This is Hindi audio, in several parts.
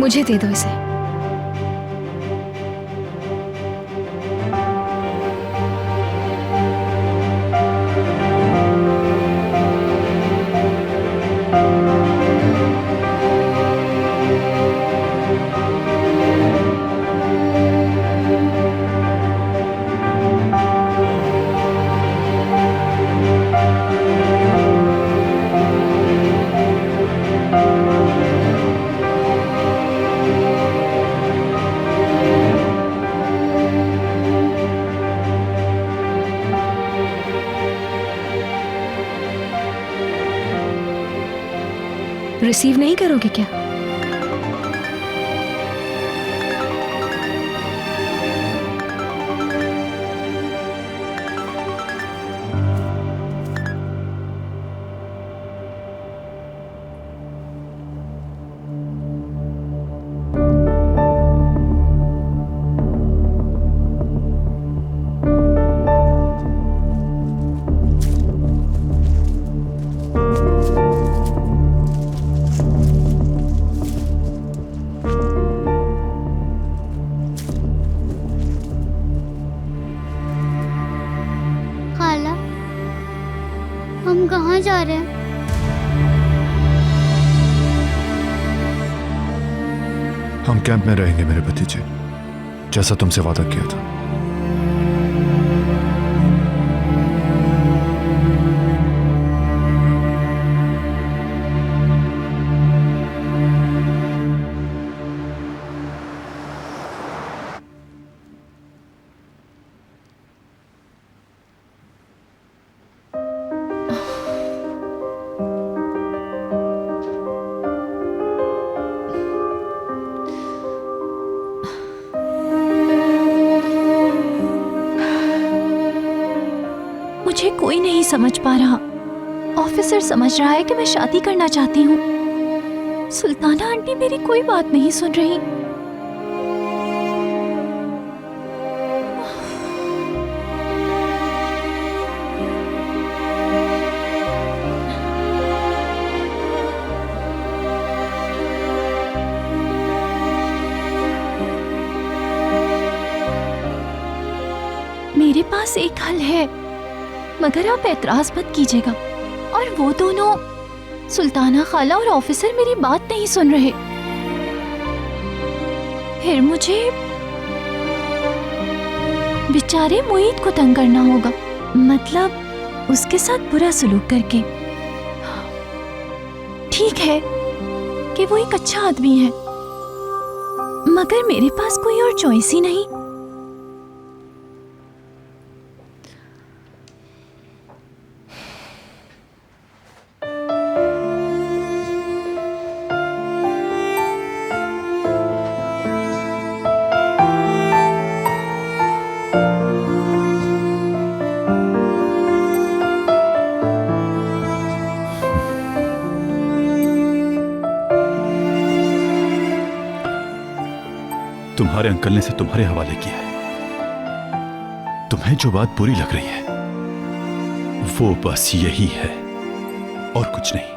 मुझे दे दो इसे। रिसीव नहीं करोगे क्या? खाला, हम कहाँ जा रहे हैं? हम कैंप में रहेंगे मेरे भतीजे, जैसा तुमसे वादा किया था। मुझे कोई नहीं समझ पा रहा। ऑफिसर समझ रहा है कि मैं शादी करना चाहती हूँ। सुल्ताना आंटी मेरी कोई बात नहीं सुन रही। मेरे पास एक हल है, मगर आप एतराज मत कीजिएगा। और वो दोनों, सुल्ताना खाला और ऑफिसर, मेरी बात नहीं सुन रहे। फिर मुझे बेचारे मुईद को तंग करना होगा, मतलब उसके साथ बुरा सलूक करके। ठीक है कि वो एक अच्छा आदमी है, मगर मेरे पास कोई और चॉइस ही नहीं। तुम्हारे अंकल ने इसे तुम्हारे हवाले किया है। तुम्हें जो बात बुरी लग रही है वो बस यही है और कुछ नहीं।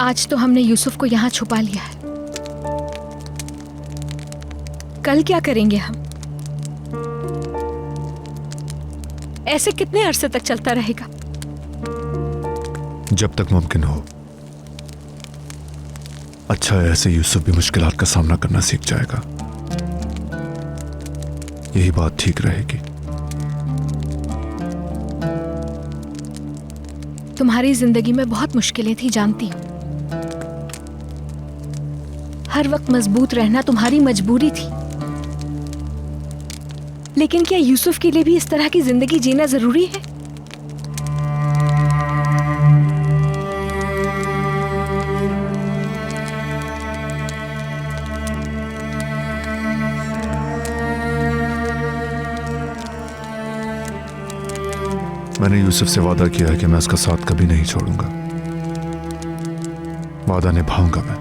आज तो हमने यूसुफ को यहाँ छुपा लिया है, कल क्या करेंगे हम? ऐसे कितने अरसे तक चलता रहेगा? जब तक मुमकिन हो। अच्छा है, ऐसे यूसुफ भी मुश्किलात का सामना करना सीख जाएगा। यही बात ठीक रहेगी। तुम्हारी जिंदगी में बहुत मुश्किलें थी, जानती हूं। हर वक्त मजबूत रहना तुम्हारी मजबूरी थी, लेकिन क्या यूसुफ के लिए भी इस तरह की जिंदगी जीना जरूरी है? मैंने यूसुफ से वादा किया है कि मैं उसका साथ कभी नहीं छोड़ूंगा। वादा निभाऊंगा मैं।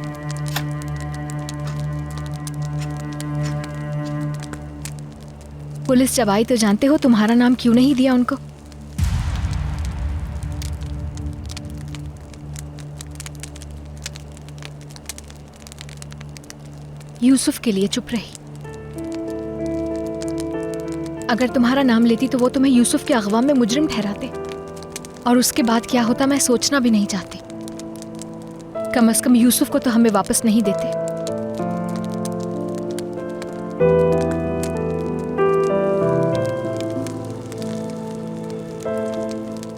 पुलिस जब आई तो जानते हो तुम्हारा नाम क्यों नहीं दिया उनको? यूसुफ के लिए चुप रही। अगर तुम्हारा नाम लेती तो वो तुम्हें यूसुफ के अगवा में मुजरिम ठहराते, और उसके बाद क्या होता मैं सोचना भी नहीं चाहती। कम से कम यूसुफ को तो हमें वापस नहीं देते।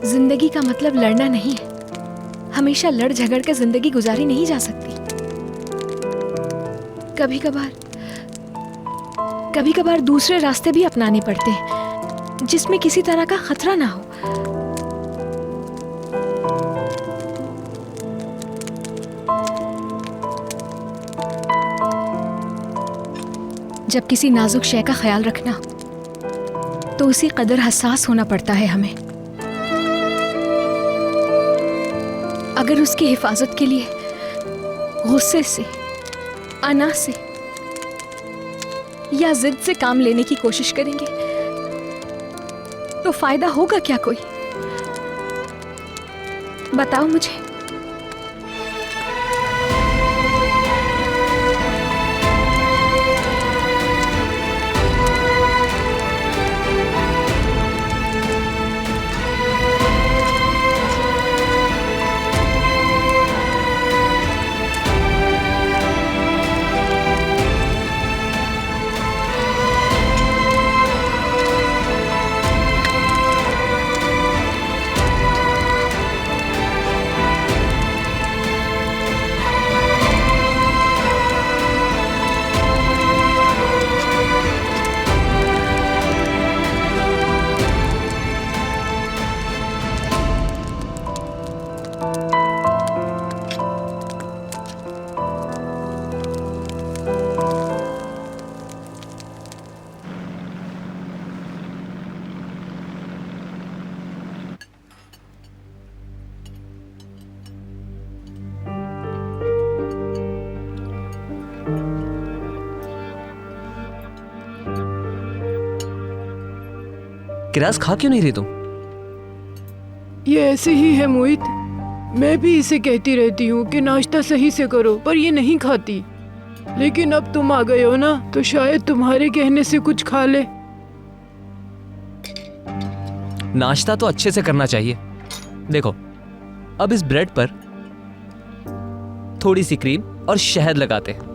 जिंदगी का मतलब लड़ना नहीं है। हमेशा लड़ झगड़ कर जिंदगी गुजारी नहीं जा सकती। कभी कभार दूसरे रास्ते भी अपनाने पड़ते हैं जिसमें किसी तरह का खतरा ना हो। जब किसी नाजुक शय का ख्याल रखना तो उसी कदर हसास होना पड़ता है हमें। अगर उसकी हिफाजत के लिए गुस्से से, अना से या जिद से काम लेने की कोशिश करेंगे तो फायदा होगा क्या कोई? बताओ मुझे। किरास खा क्यों नहीं रही तुम? ये ऐसे ही है मोहित। मैं भी इसे कहती रहती हूँ कि नाश्ता सही से करो, पर ये नहीं खाती। लेकिन अब तुम आ गए हो ना, तो शायद तुम्हारे कहने से कुछ खा ले। नाश्ता तो अच्छे से करना चाहिए। देखो, अब इस ब्रेड पर थोड़ी सी क्रीम और शहद लगाते हैं।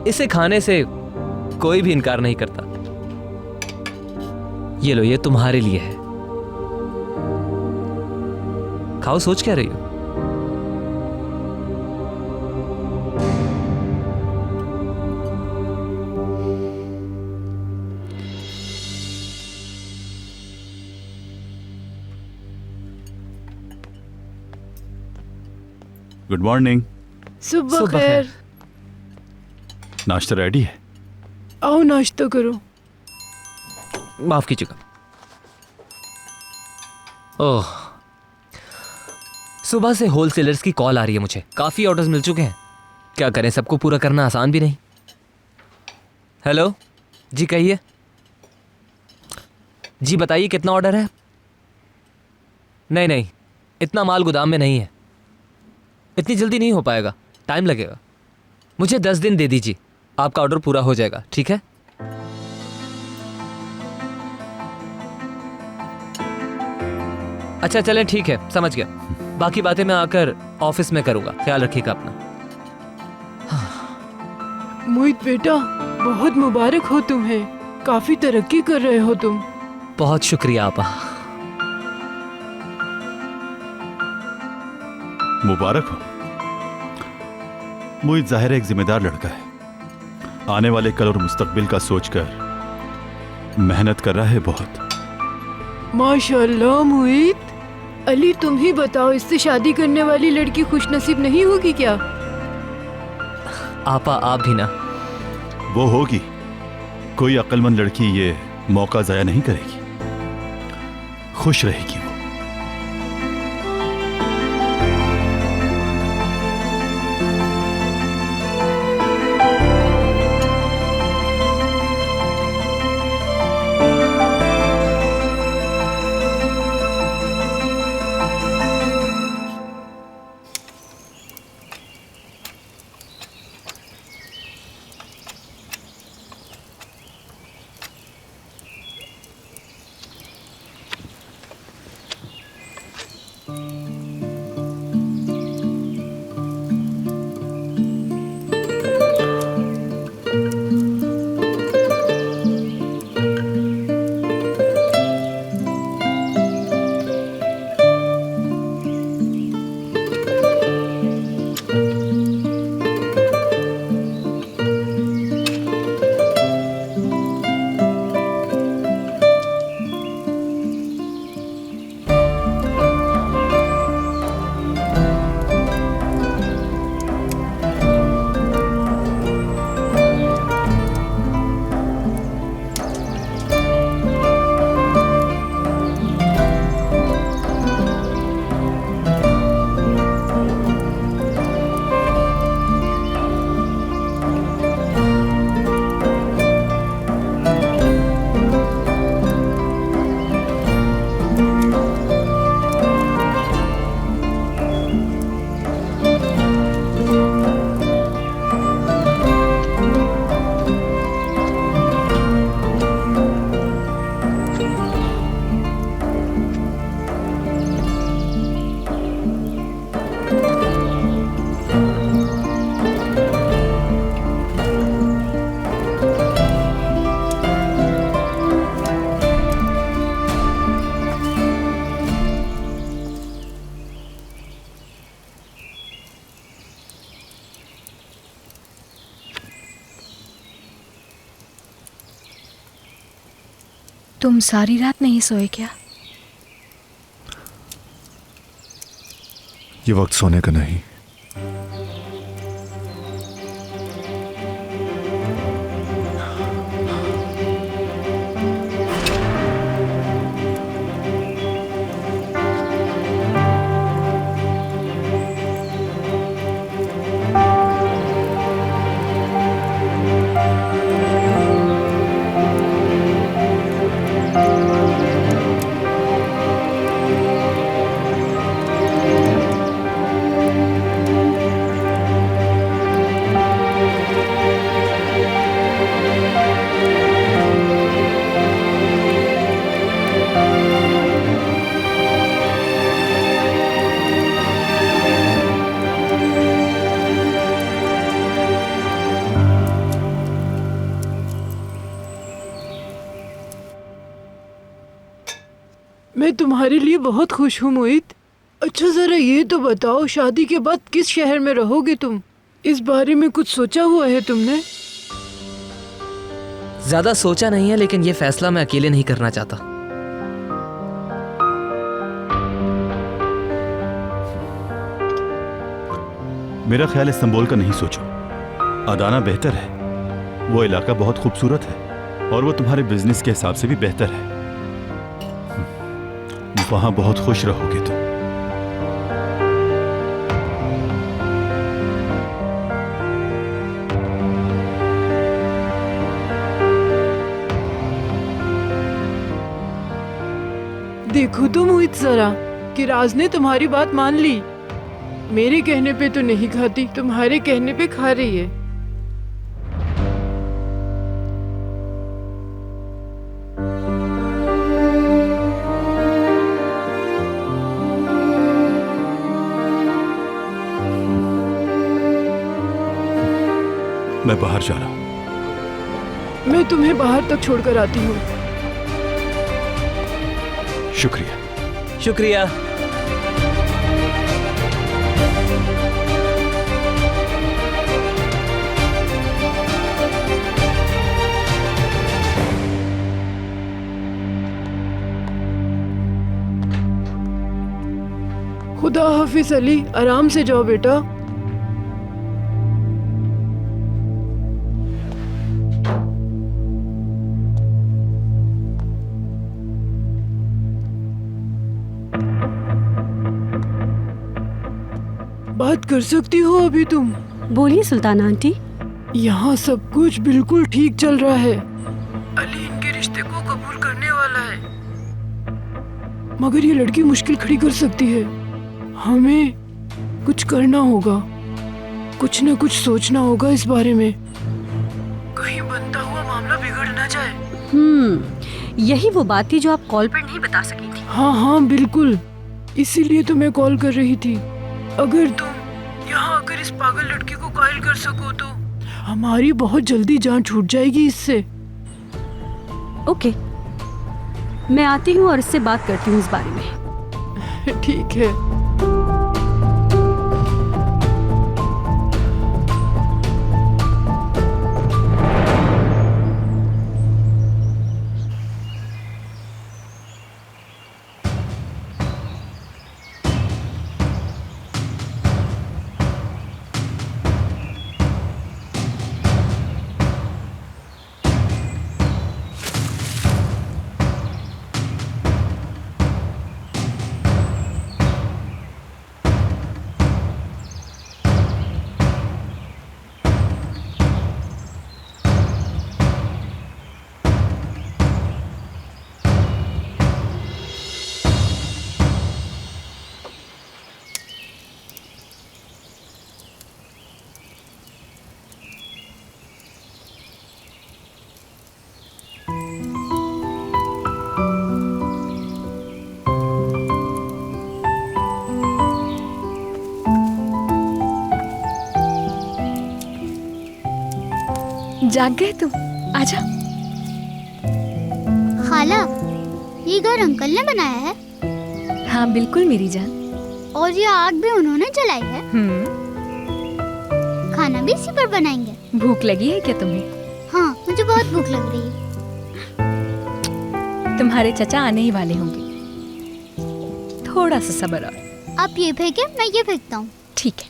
इसे खाने से कोई भी इनकार नहीं करता। ये लो, ये तुम्हारे लिए है। खाओ। सोच क्या रही हो? Good morning. सुबह खैर। नाश्ता रेडी है? आओ नाश्ता करो। माफ कीजिएगा। ओह, सुबह से होलसेलर्स की कॉल आ रही है मुझे। काफी ऑर्डर्स मिल चुके हैं। क्या करें, सबको पूरा करना आसान भी नहीं। हेलो जी, कहिए। जी बताइए, कितना ऑर्डर है? नहीं नहीं, इतना माल गोदाम में नहीं है, इतनी जल्दी नहीं हो पाएगा, टाइम लगेगा। मुझे 10 दिन दे दीजिए, आपका ऑर्डर पूरा हो जाएगा, ठीक है? अच्छा चलें, ठीक है, समझ गया। बाकी बातें मैं आकर ऑफिस में करूंगा, ख्याल रखिएगा अपना। मोहित बेटा, बहुत मुबारक हो तुम्हें, काफी तरक्की कर रहे हो तुम। बहुत शुक्रिया आपा। मुबारक हो। मोहित जाहिर है एक जिम्मेदार लड़का है, आने वाले कल और मुस्तकबिल का सोचकर मेहनत कर रहा है बहुत। माशाल्लाह मोहित। अली तुम ही बताओ, इससे शादी करने वाली लड़की खुशनसीब नहीं होगी क्या? आपा आप भी ना। वो होगी, कोई अक्लमंद लड़की ये मौका जाया नहीं करेगी, खुश रहेगी वो। तुम सारी रात नहीं सोए क्या? ये वक्त सोने का नहीं। मैं तुम्हारे लिए बहुत खुश हूँ मोहित। अच्छा जरा ये तो बताओ, शादी के बाद किस शहर में रहोगे तुम? इस बारे में कुछ सोचा हुआ है तुमने? ज्यादा सोचा नहीं है, लेकिन ये फैसला मैं अकेले नहीं करना चाहता। मेरा ख्याल इस्तांबुल का नहीं सोचो, अदाना बेहतर है। वो इलाका बहुत खूबसूरत है और वो तुम्हारे बिजनेस के हिसाब से भी बेहतर है। वहां बहुत खुश रहोगे तुम। देखो तो मोहित जरा, कि राज ने तुम्हारी बात मान ली। मेरे कहने पे तो नहीं खाती, तुम्हारे कहने पे खा रही है। मैं बाहर जा रहा हूं। मैं तुम्हें बाहर तक छोड़कर आती हूँ। शुक्रिया। शुक्रिया। खुदा हाफिज अली, आराम से जाओ बेटा। बात कर सकती हो अभी तुम? बोलिए सुल्ताना आंटी। यहाँ सब कुछ बिल्कुल ठीक चल रहा है। अली इनके रिश्ते को कबूल करने वाला है, मगर ये लड़की मुश्किल खड़ी कर सकती है। हमें कुछ करना होगा, कुछ न कुछ सोचना होगा इस बारे में। कहीं बनता हुआ मामला बिगड़ ना जाए। यही वो बात थी जो आप कॉल पर नहीं बता सकी थी। हाँ हाँ बिल्कुल, इसीलिए तो मैं कॉल कर रही थी। अगर तुम यहाँ आकर इस पागल लड़की को कायल कर सको तो हमारी बहुत जल्दी जान छूट जाएगी इससे। ओके, मैं आती हूँ और इससे बात करती हूँ इस बारे में। ठीक है। जाग गए तुम? आजा। खाला, ये घर अंकल ने बनाया है? हाँ बिल्कुल मेरी जान। और ये आग भी उन्होंने जलाई है? खाना भी इसी पर बनाएंगे? भूख लगी है क्या तुम्हें? हाँ, मुझे बहुत भूख लग रही है। तुम्हारे चचा आने ही वाले होंगे, थोड़ा सा सब्र और। आप ये फेंके, मैं ये फेंकता हूँ। ठीक है।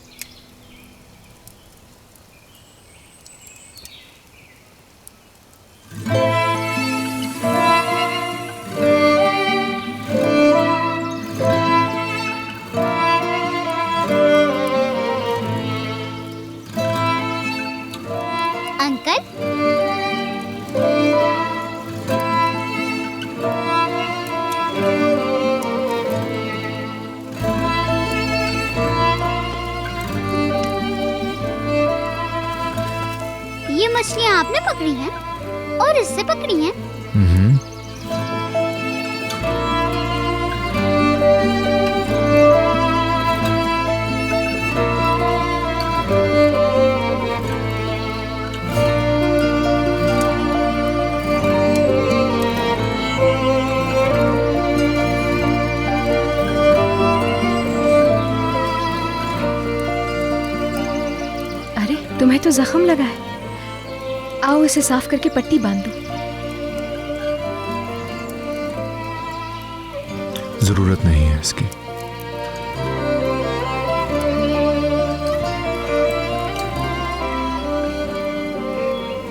अंकल, ये मछलियाँ आपने पकड़ी हैं और इससे पकड़ी हैं? अरे तुम्हें तो जख्म लगा है, आओ इसे साफ करके पट्टी बांध दो। जरूरत नहीं है इसकी।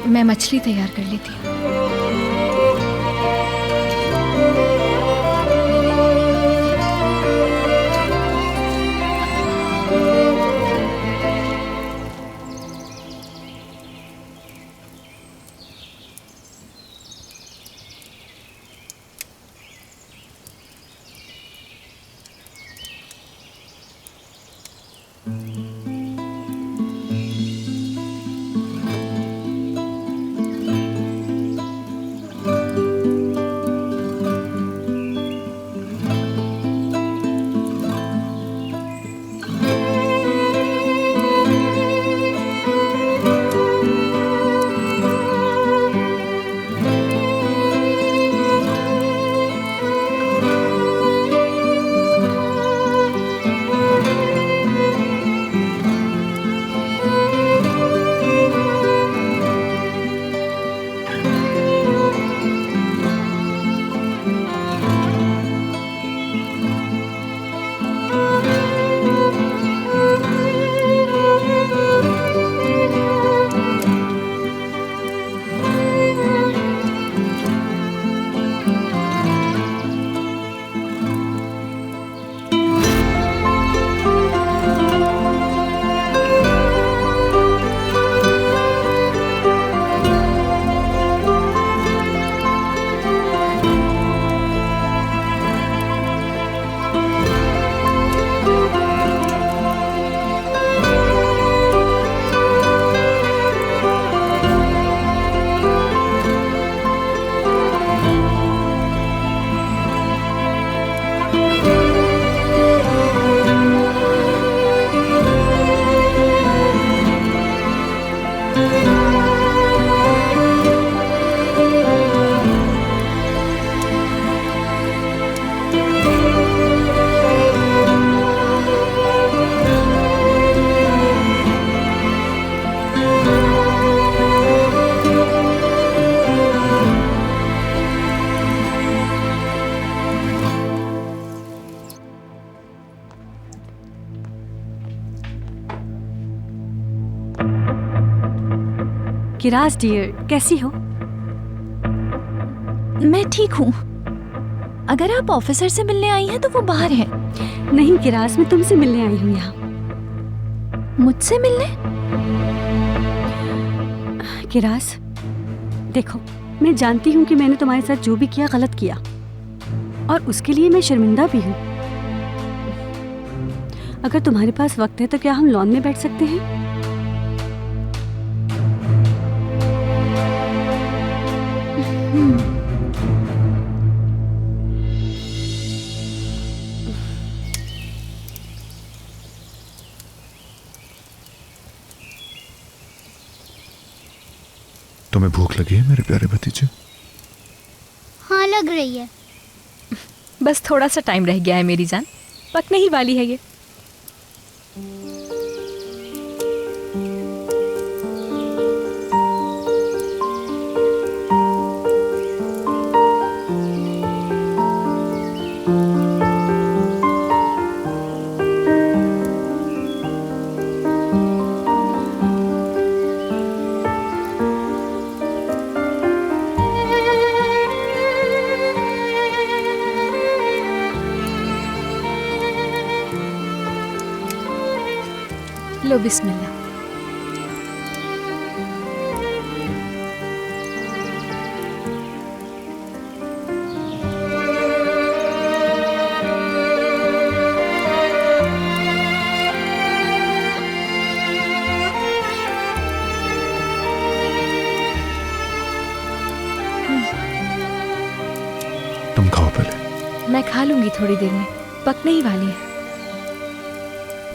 मैं मछली तैयार कर लेती हूँ। किराज डियर, कैसी हो? मैं ठीक हूँ। अगर आप ऑफिसर से मिलने आई हैं तो वो बाहर हैं। नहीं किराज, मैं तुमसे मिलने आई हूँ यहाँ। मुझसे मिलने? किराज देखो, मैं जानती हूँ कि मैंने तुम्हारे साथ जो भी किया गलत किया, और उसके लिए मैं शर्मिंदा भी हूँ। अगर तुम्हारे पास वक्त है तो क्या हम लॉन में बैठ सकते हैं? तुम्हें भूख लगी है मेरे प्यारे भतीजे? हाँ लग रही है। बस थोड़ा सा टाइम रह गया है मेरी जान, पकने ही वाली है ये। लो बिस्मिल्लाह। तुम खाओ पहले। मैं खा लूंगी थोड़ी देर में, पकने ही वाली है।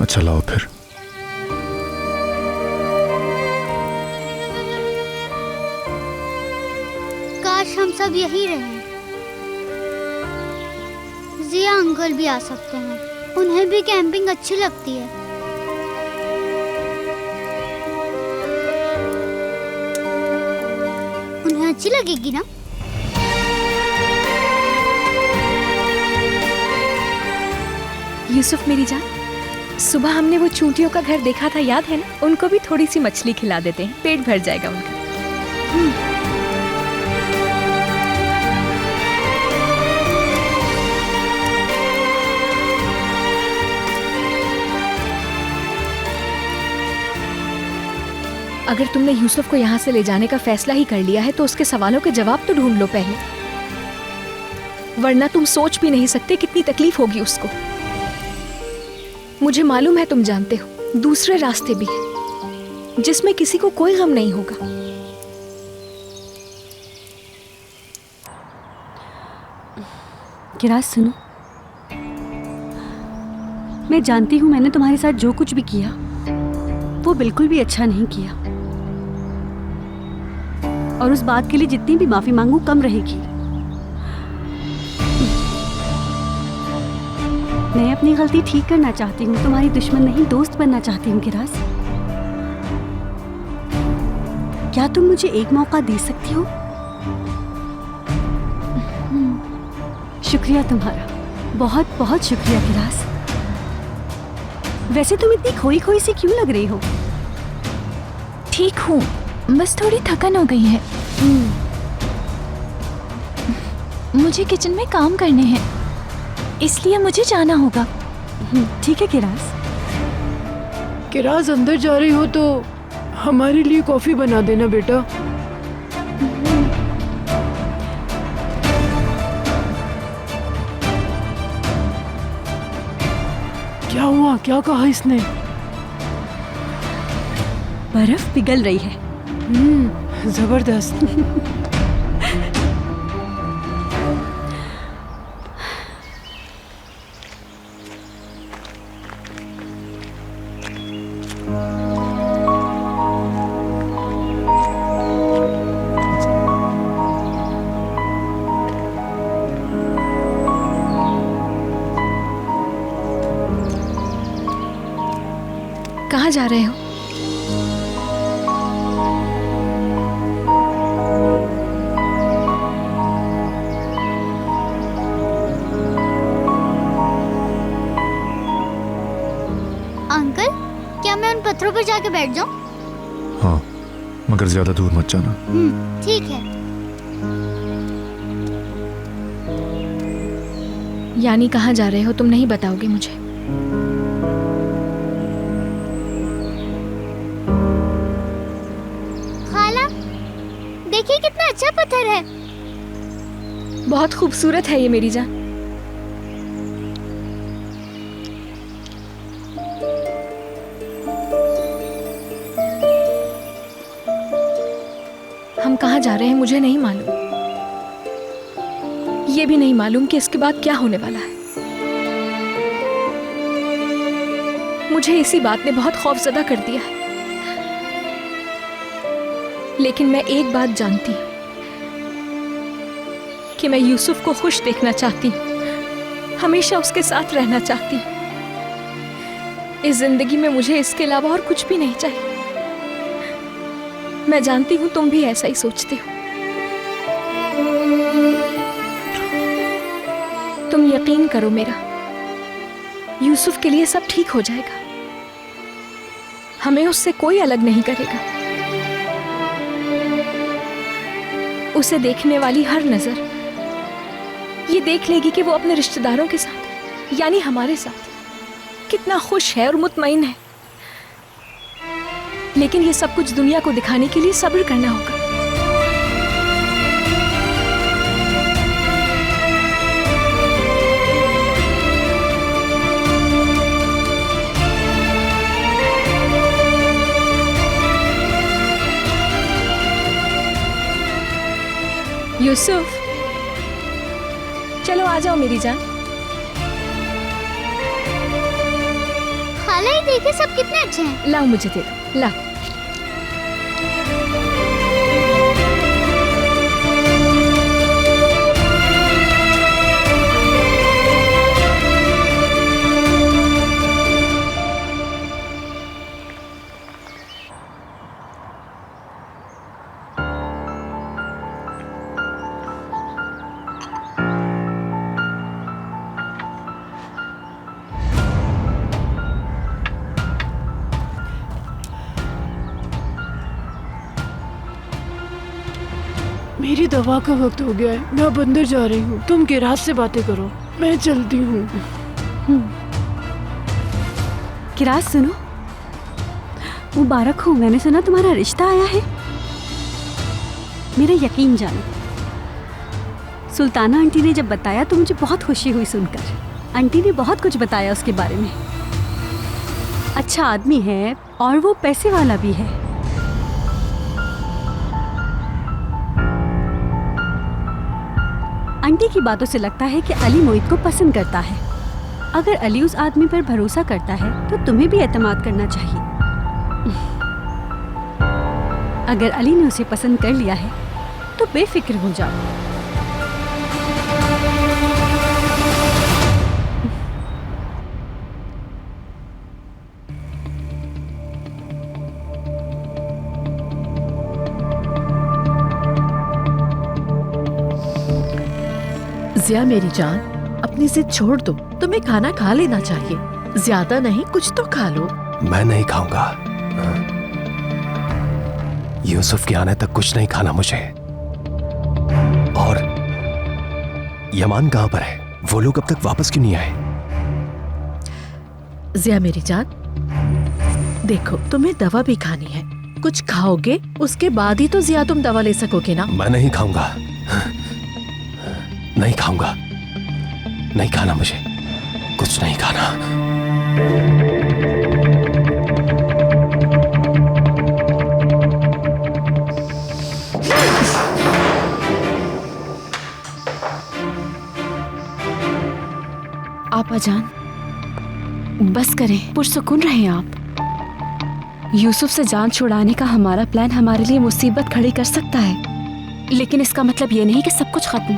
अच्छा लाओ फिर। काश हम सब यही रहे। जिया अंकल भी आ सकते हैं, उन्हें भी कैंपिंग अच्छी लगती है। उन्हें अच्छी लगेगी ना? यूसुफ मेरी जान, सुबह हमने वो चूंटियों का घर देखा था, याद है ना? उनको भी थोड़ी सी मछली खिला देते हैं, पेट भर जाएगा उनका। अगर तुमने यूसुफ को यहाँ से ले जाने का फैसला ही कर लिया है तो उसके सवालों के जवाब तो ढूंढ लो पहले, वरना तुम सोच भी नहीं सकते कितनी तकलीफ होगी उसको। मुझे मालूम है, तुम जानते हो दूसरे रास्ते भी हैं जिसमें किसी को कोई गम नहीं होगा। किराज सुनो, मैं जानती हूँ मैंने तुम्हारे साथ जो कुछ भी किया वो बिल्कुल भी अच्छा नहीं किया, और उस बात के लिए जितनी भी माफी मांगू कम रहेगी। मैं अपनी गलती ठीक करना चाहती हूँ, तुम्हारी दुश्मन नहीं दोस्त बनना चाहती हूँ। किराज, क्या तुम मुझे एक मौका दे सकती हो? शुक्रिया तुम्हारा, बहुत बहुत शुक्रिया किराज। वैसे तुम इतनी खोई खोई सी क्यों लग रही हो? ठीक हूँ, बस थोड़ी थकन हो गई है। मुझे किचन में काम करने हैं, इसलिए मुझे जाना होगा। ठीक है किराज। किराज अंदर जा रही हो तो हमारे लिए कॉफी बना देना बेटा। क्या हुआ, क्या कहा इसने? बर्फ पिघल रही है। जबरदस्त। कहाँ जा रहे हो? अंकल, क्या मैं उन पत्थरों पर जाके बैठ जाऊं? हाँ, मगर ज्यादा दूर मत जाना। ठीक है। यानी कहाँ जा रहे हो तुम नहीं बताओगे मुझे? खाला, देखिए कितना अच्छा पत्थर है। बहुत खूबसूरत है ये मेरी जान। हम कहाँ जा रहे हैं मुझे नहीं मालूम। ये भी नहीं मालूम कि इसके बाद क्या होने वाला है। मुझे इसी बात ने बहुत खौफजदा कर दिया है। लेकिन मैं एक बात जानती हूँ कि मैं यूसुफ को खुश देखना चाहती हूँ, हमेशा उसके साथ रहना चाहती हूँ। इस जिंदगी में मुझे इसके अलावा और कुछ भी नहीं चाहिए। मैं जानती हूँ तुम भी ऐसा ही सोचते हो। तुम यकीन करो मेरा, यूसुफ के लिए सब ठीक हो जाएगा। हमें उससे कोई अलग नहीं करेगा। उसे देखने वाली हर नजर ये देख लेगी कि वो अपने रिश्तेदारों के साथ, यानी हमारे साथ कितना खुश है और मुतमईन है। लेकिन ये सब कुछ दुनिया को दिखाने के लिए सब्र करना होगा। यूसुफ, चलो आ जाओ मेरी जान। खाला, ये देखिए सब कितने अच्छे हैं। लाओ मुझे दे दो, लाओ। मेरी दवा का वक्त हो गया है, मैं अब अंदर जा रही हूँ। तुम किराज से बातें करो, मैं चलती हूँ। किराज सुनो, मुबारक हो, मैंने सुना तुम्हारा रिश्ता आया है। मेरा यकीन जानो, सुल्ताना आंटी ने जब बताया तो मुझे बहुत खुशी हुई सुनकर। आंटी ने बहुत कुछ बताया उसके बारे में। अच्छा आदमी है और वो पैसे वाला भी है। आंटी की बातों से लगता है कि अली मोहित को पसंद करता है। अगर अली उस आदमी पर भरोसा करता है तो तुम्हें भी एतमाद करना चाहिए। अगर अली ने उसे पसंद कर लिया है तो बेफिक्र हो जाओ। जिया मेरी जान, अपनी जिद छोड़ दो। तुम्हें खाना खा लेना चाहिए, ज्यादा नहीं कुछ तो खा लो। मैं नहीं खाऊंगा। यूसुफ के आने तक कुछ नहीं खाना मुझे। और यमान कहां पर है? वो लोग अब तक वापस क्यों नहीं आए? जिया मेरी जान, देखो तुम्हें दवा भी खानी है, कुछ खाओगे उसके बाद ही तो जिया तुम दवा ले सकोगे ना। मैं नहीं खाऊंगा, नहीं खाऊंगा, नहीं खाना मुझे, कुछ नहीं खाना। आपा जान, बस करें, पुरसुकून रहें आप। यूसुफ से जान छुड़ाने का हमारा प्लान हमारे लिए मुसीबत खड़ी कर सकता है, लेकिन इसका मतलब ये नहीं कि सब कुछ खत्म।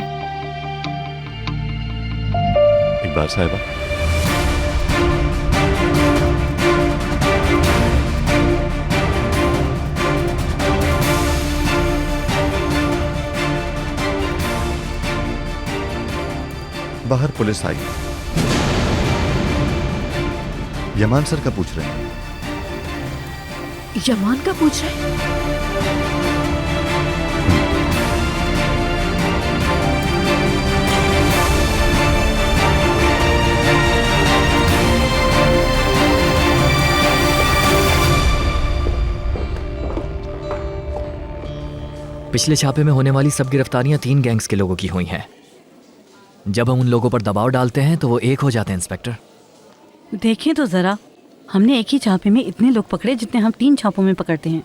इकबाल साहिबा, बाहर पुलिस आई। यमान सर का पूछ रहे हैं। यमान का पूछ रहे हैं? पिछले छापे में होने वाली सब गिरफ्तारियां 3 गैंग्स के लोगों की हुई हैं। जब हम उन लोगों पर दबाव डालते हैं तो वो एक हो जाते हैं इंस्पेक्टर। देखें तो जरा, हमने एक ही छापे में इतने लोग पकड़े जितने हम 3 छापों में पकड़ते हैं।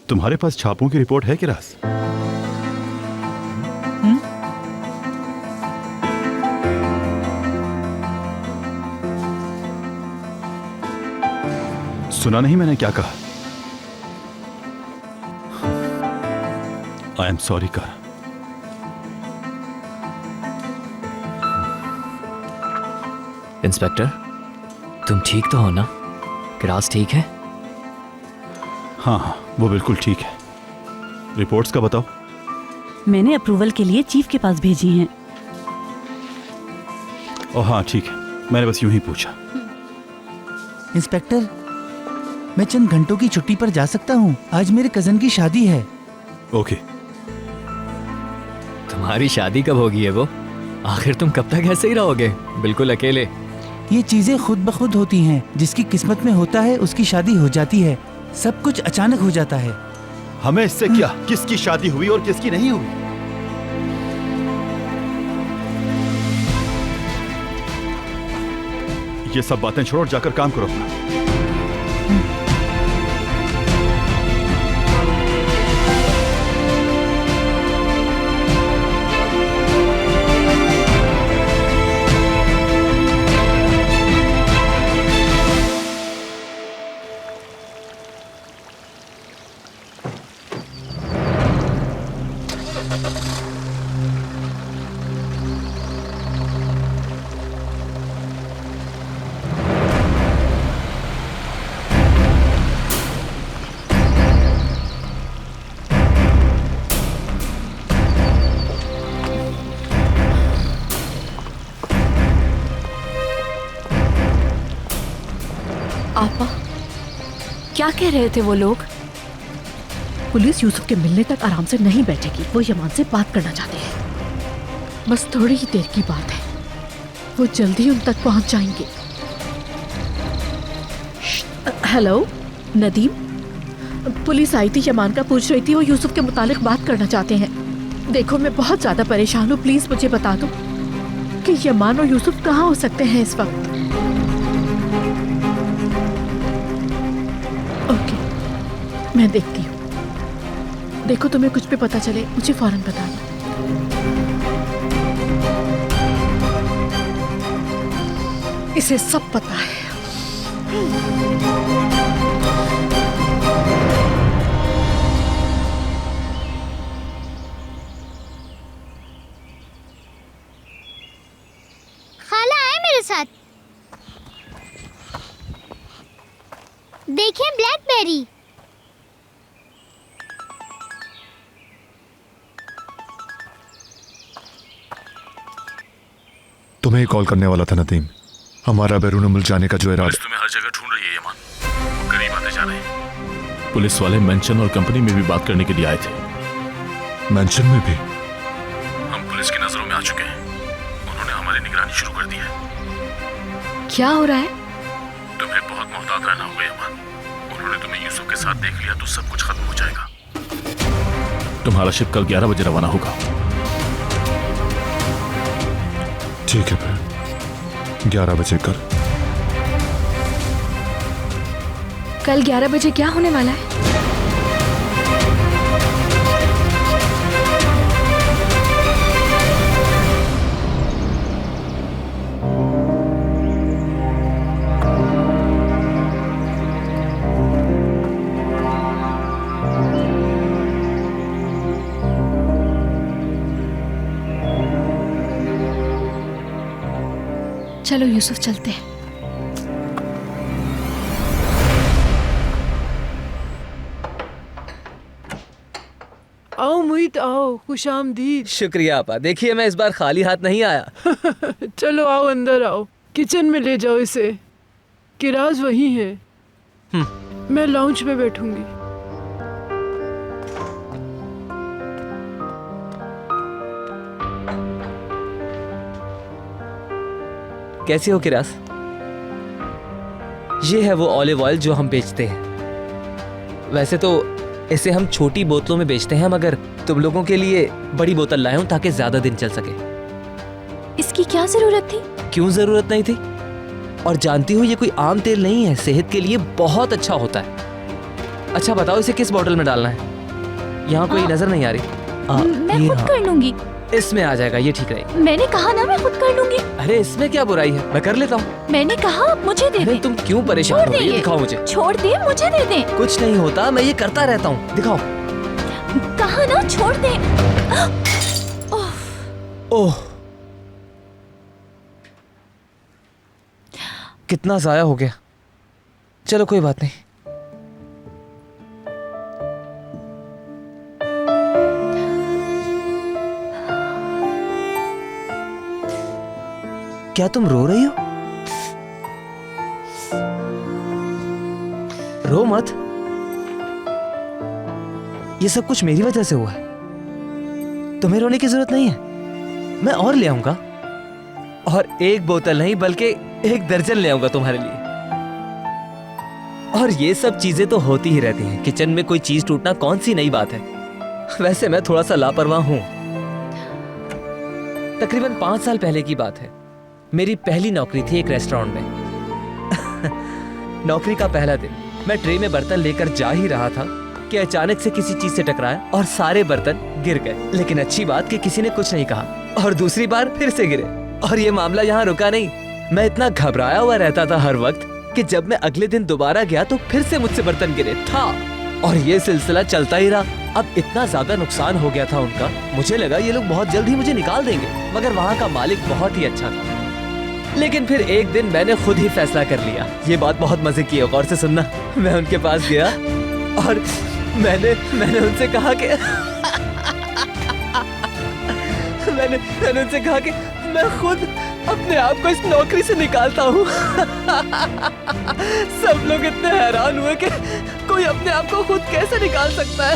तुम्हारे पास छापों की रिपोर्ट है कि राज? सुना नहीं मैंने क्या कहा? आई एम सॉरी कर। इंस्पेक्टर, तुम ठीक तो हो ना? किरास ठीक है? हाँ हाँ, वो बिल्कुल ठीक है। रिपोर्ट्स का बताओ। मैंने अप्रूवल के लिए चीफ के पास भेजी हैं। ओह हाँ ठीक है, मैंने बस यूं ही पूछा। इंस्पेक्टर, मैं चंद घंटों की छुट्टी पर जा सकता हूँ? आज मेरे कजन की शादी है। ओके। तुम्हारी शादी कब होगी है वो? आखिर तुम कब तक ऐसे ही रहोगे बिल्कुल अकेले? ये चीजें खुद ब खुद होती हैं। जिसकी किस्मत में होता है उसकी शादी हो जाती है। सब कुछ अचानक हो जाता है। हमें इससे क्या किसकी शादी हुई और किसकी नहीं हुई? ये सब बातें छोड़ो और जाकर काम करो अपना। आपा, क्या कह रहे थे वो लोग? पुलिस यूसुफ के मिलने तक आराम से नहीं बैठेगी। वो यमान से बात करना चाहते हैं। बस थोड़ी ही देर की बात है, वो जल्दी उन तक पहुंच जाएंगे। हेलो नदीम, पुलिस आई थी, यमान का पूछ रही थी। वो यूसुफ के मुतालिक बात करना चाहते हैं। देखो मैं बहुत ज्यादा परेशान हूँ, प्लीज मुझे बता दो कि यमान और यूसुफ कहाँ हो सकते हैं इस वक्त। मैं देखती हूँ। देखो तुम्हें कुछ भी पता चले मुझे फौरन बताना। इसे सब पता है। खाला आए मेरे साथ। देखिए ब्लैकबेरी। तुम्हें ही कॉल करने वाला था नदीम। हमारा बैरून जाने का जो इरादा। तुम्हें हर जगह ढूंढ रही है यमान। करीब आते जा रहे हैं। पुलिस वाले मेंशन और कंपनी में भी बात करने के लिए आए थे। मेंशन में भी? हम पुलिस की नजरों में आ चुके हैं। उन्होंने हमारी निगरानी शुरू कर दी है। क्या हो रहा है? तुम्हें बहुत मोहतात रहना होगा यमान। उन्होंने तुम्हें यूसुफ के साथ देख लिया तो सब कुछ खत्म हो जाएगा। तुम्हारा शिप कल 11 बजे रवाना होगा। ठीक है फिर 11 बजे कल 11 बजे क्या होने वाला है? चलो यूसुफ चलते हैं। आओ मोहित आओ, खुश आमदीद। शुक्रिया आपा। देखिए मैं इस बार खाली हाथ नहीं आया। चलो आओ अंदर आओ, किचन में ले जाओ इसे। किराज वही है। मैं लाउंज में बैठूंगी। कैसी हो किरास? ये है वो ऑलिव ऑयल जो हम बेचते हैं। वैसे तो इसे हम छोटी बोतलों में बेचते हैं, मगर तुम लोगों के लिए बड़ी बोतल लाया हूं ताकि ज्यादा दिन चल सके। इसकी क्या जरूरत थी? क्यों जरूरत नहीं थी? और जानती हो ये कोई आम तेल नहीं है, सेहत के लिए बहुत अच्छा होता है। अच्छा बताओ इसे किस बोतल में डालना है? यहाँ कोई नजर नहीं आ रही। मैं खुद कर लूंगी। इसमें आ जाएगा, ये ठीक रहेगा। मैंने कहा ना मैं खुद कर लूंगी। अरे इसमें क्या बुराई है, मैं कर लेता हूँ। मैंने कहा मुझे दे दे। तुम क्यों परेशान हो रही हो? दिखाओ मुझे। छोड़ दे, मुझे दे दे। कुछ नहीं होता, मैं ये करता रहता हूँ। दिखाओ। कहा ना छोड़ दे। ओह कितना जाया हो गया। चलो कोई बात नहीं। क्या तुम रो रही हो? रो मत। ये सब कुछ मेरी वजह से हुआ है। तुम्हें रोने की जरूरत नहीं है। मैं और ले आऊंगा, और एक बोतल नहीं बल्कि 1 दर्जन ले आऊंगा तुम्हारे लिए। और ये सब चीजें तो होती ही रहती हैं। किचन में कोई चीज टूटना कौन सी नई बात है। वैसे मैं थोड़ा सा लापरवाह हूं। तकरीबन 5 साल पहले की बात है। मेरी पहली नौकरी थी एक रेस्टोरेंट में। नौकरी का पहला दिन मैं ट्रे में बर्तन लेकर जा ही रहा था कि अचानक से किसी चीज से टकराया और सारे बर्तन गिर गए। लेकिन अच्छी बात कि किसी ने कुछ नहीं कहा, और दूसरी बार फिर से गिरे। और ये मामला यहाँ रुका नहीं। मैं इतना घबराया हुआ रहता था हर वक्त कि जब मैं अगले दिन दोबारा गया तो फिर से मुझसे बर्तन गिरे था, और ये सिलसिला चलता ही रहा। अब इतना ज्यादा नुकसान हो गया था उनका, मुझे लगा ये लोग बहुत जल्द ही मुझे निकाल देंगे। मगर वहाँ का मालिक बहुत ही अच्छा था। लेकिन फिर एक दिन मैंने खुद ही फैसला कर लिया। ये बात बहुत मजे की है, गौर से सुनना। मैं उनके पास गया और मैंने उनसे कहा कि मैंने उनसे कहा कि मैं खुद अपने आप को इस नौकरी से निकालता हूँ। सब लोग इतने हैरान हुए कि कोई अपने आप को खुद कैसे निकाल सकता है।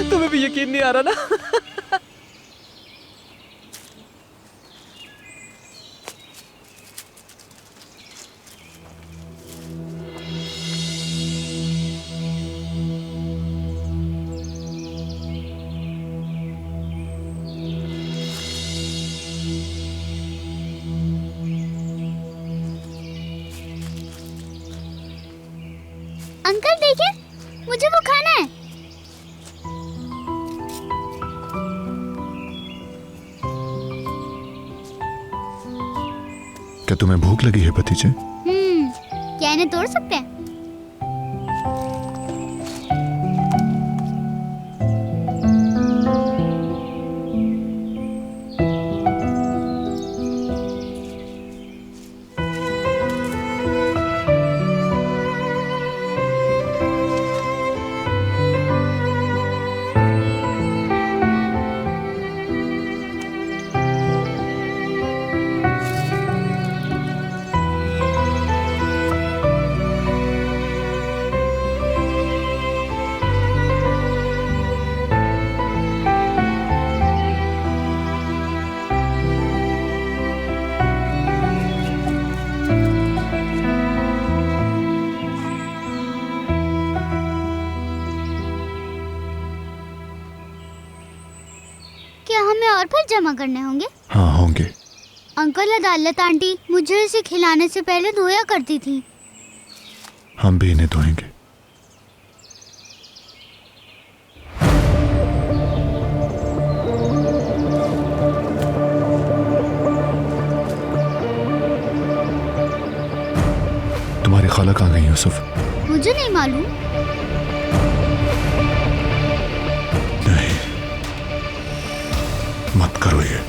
तुम्हें भी यकीन नहीं आ रहा ना? अंकल देखिए, मुझे वो खाना है। क्या तुम्हें भूख लगी है भतीजे? क्या इन्हें तोड़ सकते हैं? क्या हमें और फल जमा करने होंगे? हाँ होंगे। अंकल अदालत आंटी मुझे इसे खिलाने से पहले धोया करती थी। हम भी इन्हें धोएंगे। तुम्हारी खाला कहाँ गई यूसुफ? मुझे नहीं मालूम। नहीं, मत करो ये।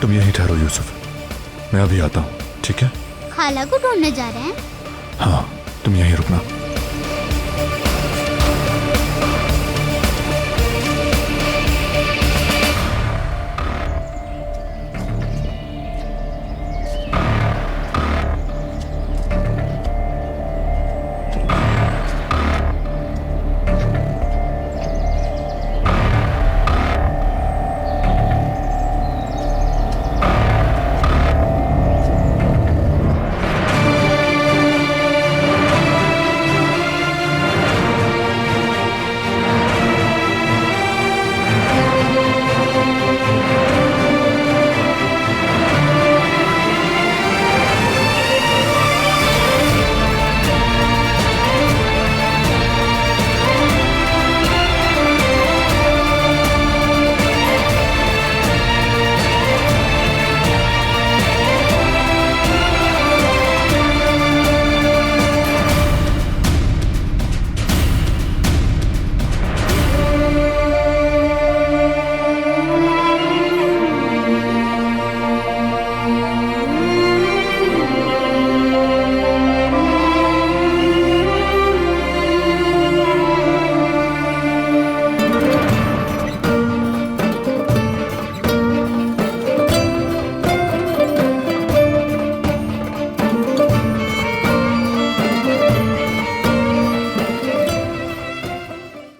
तुम यहीं ठहरो यूसुफ, मैं अभी आता हूँ, ठीक है? खाला को ढूंढने जा रहे हैं? हाँ, तुम यहीं रुकना।